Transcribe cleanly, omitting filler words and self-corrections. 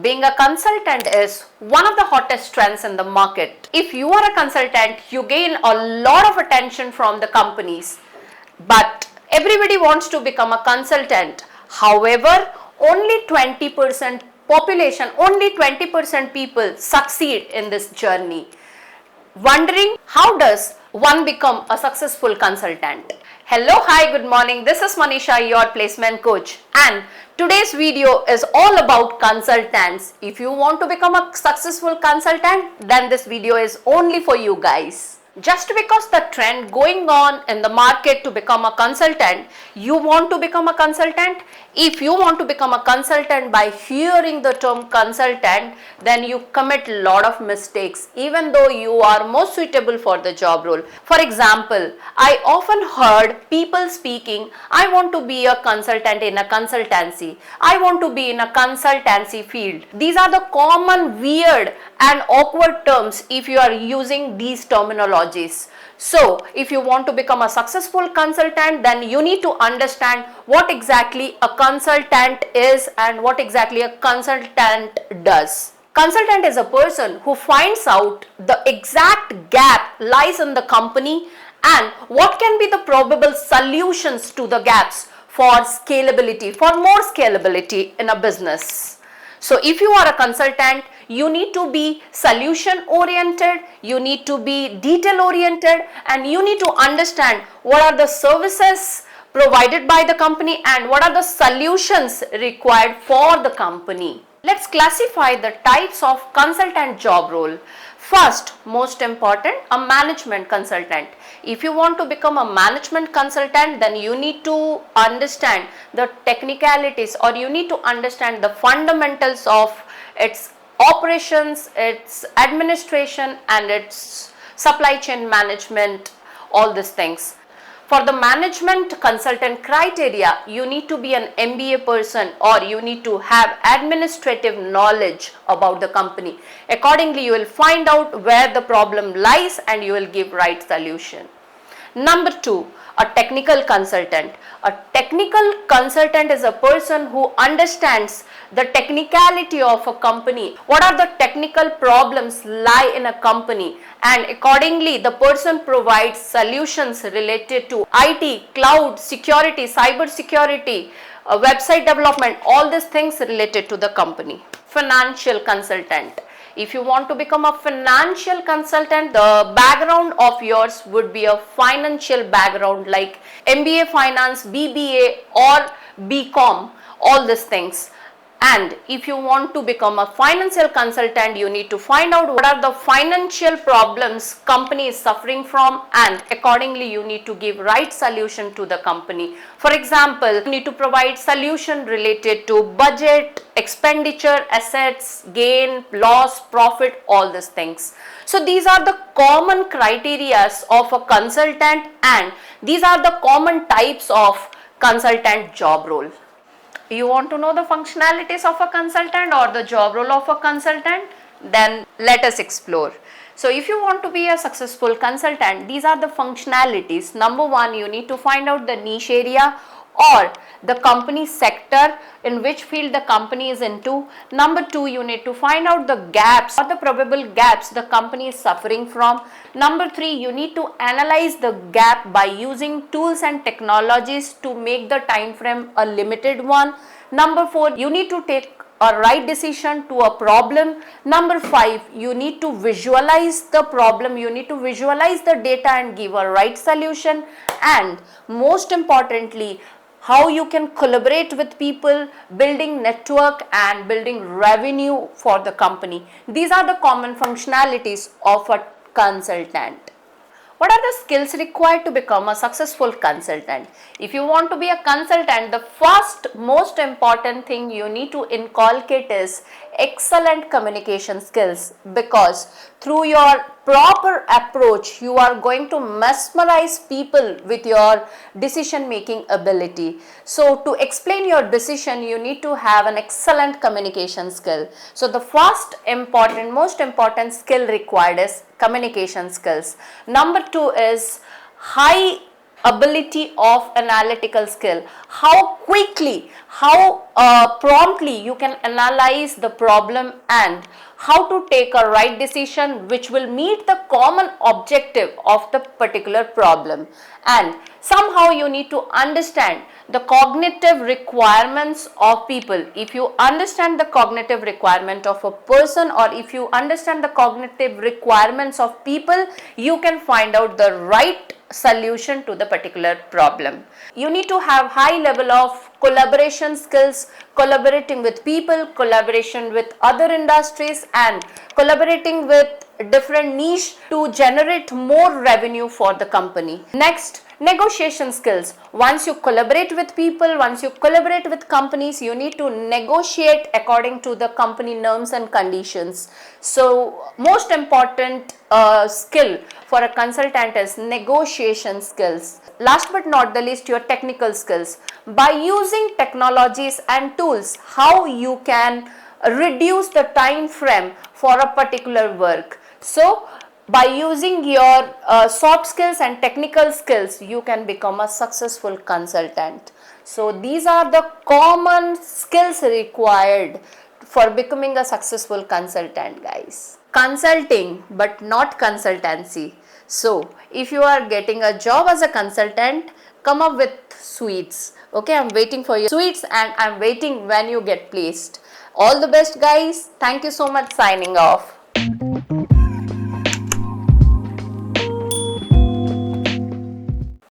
Being a consultant is one of the hottest trends in the market. If you are a consultant, you gain a lot of attention from the companies. But everybody wants to become a consultant. However, only 20% population, only 20% people succeed in this journey. Wondering how does one become a successful consultant? Hello, hi, good morning. This is Manisha, your placement coach, and today's video is all about consultants. If you want to become a successful consultant, then this video is only for you guys. Just because the trend going on in the market to become a consultant, you want to become a consultant? If you want to become a consultant by hearing the term consultant, then you commit a lot of mistakes even though you are most suitable for the job role. For example, I often heard people speaking, I want to be a consultant in a consultancy. I want to be in a consultancy field. These are the common weird and awkward terms if you are using these terminologies. So, if you want to become a successful consultant, then you need to understand what exactly a consultant is and what exactly a consultant does. Consultant is a person who finds out the exact gap lies in the company and what can be the probable solutions to the gaps for scalability, for more scalability in a business. So, if you are a consultant, you need to be solution oriented, you need to be detail oriented, and you need to understand what are the services provided by the company and what are the solutions required for the company. Let's classify the types of consultant job role. First, most important, a management consultant. If you want to become a management consultant, then you need to understand the technicalities or you need to understand the fundamentals of its operations, its administration and its supply chain management, all these things. For the management consultant criteria, you need to be an MBA person or you need to have administrative knowledge about the company. Accordingly, you will find out where the problem lies and you will give right solution. Number two, a technical consultant. A technical consultant is a person who understands the technicality of a company. What are the technical problems lie in a company, and accordingly the person provides solutions related to IT, cloud, security, cyber security, website development, all these things related to the company. Financial consultant. If you want to become a financial consultant, the background of yours would be a financial background like MBA Finance, BBA or BCom, all these things. And if you want to become a financial consultant, you need to find out what are the financial problems company is suffering from, and accordingly you need to give right solution to the company. For example, you need to provide solution related to budget, expenditure, assets, gain, loss, profit, all these things. So these are the common criteria of a consultant and these are the common types of consultant job role. You want to know the functionalities of a consultant or the job role of a consultant? Then let us explore. So if you want to be a successful consultant, these are the functionalities. Number one, you need to find out the niche area or the company sector in which field the company is into. Number two, you need to find out the gaps or the probable gaps the company is suffering from. Number three, you need to analyze the gap by using tools and technologies to make the time frame a limited one. Number four, you need to take a right decision to a problem. Number five, you need to visualize the problem, you need to visualize the data and give a right solution. And most importantly, how you can collaborate with people, building network and building revenue for the company. These are the common functionalities of a consultant. What are the skills required to become a successful consultant? If you want to be a consultant, the first most important thing you need to inculcate is excellent communication skills, because through your proper approach you are going to mesmerize people with your decision making ability. So to explain your decision, you need to have an excellent communication skill. So the first important, most important skill required is communication skills. Number two is high ability of analytical skill, how quickly, how promptly you can analyze the problem and how to take a right decision which will meet the common objective of the particular problem. And somehow you need to understand the cognitive requirements of people. If you understand the cognitive requirement of a person, or if you understand the cognitive requirements of people, you can find out the right solution to the particular problem. You need to have high level of collaboration skills, collaborating with people, collaboration with other industries, and collaborating with different niche to generate more revenue for the company. Next, negotiation skills. Once you collaborate with people, once you collaborate with companies, you need to negotiate according to the company norms and conditions. So most important skill for a consultant is negotiation skills. Last but not the least, your technical skills. By using technologies and tools, how you can reduce the time frame for a particular work. So by using your soft skills and technical skills, you can become a successful consultant. So these are the common skills required for becoming a successful consultant, guys. Consulting but not consultancy. So if you are getting a job as a consultant, come up with sweets. Okay, I'm waiting for your sweets, and I'm waiting when you get placed. All the best, guys. Thank you so much. Signing off.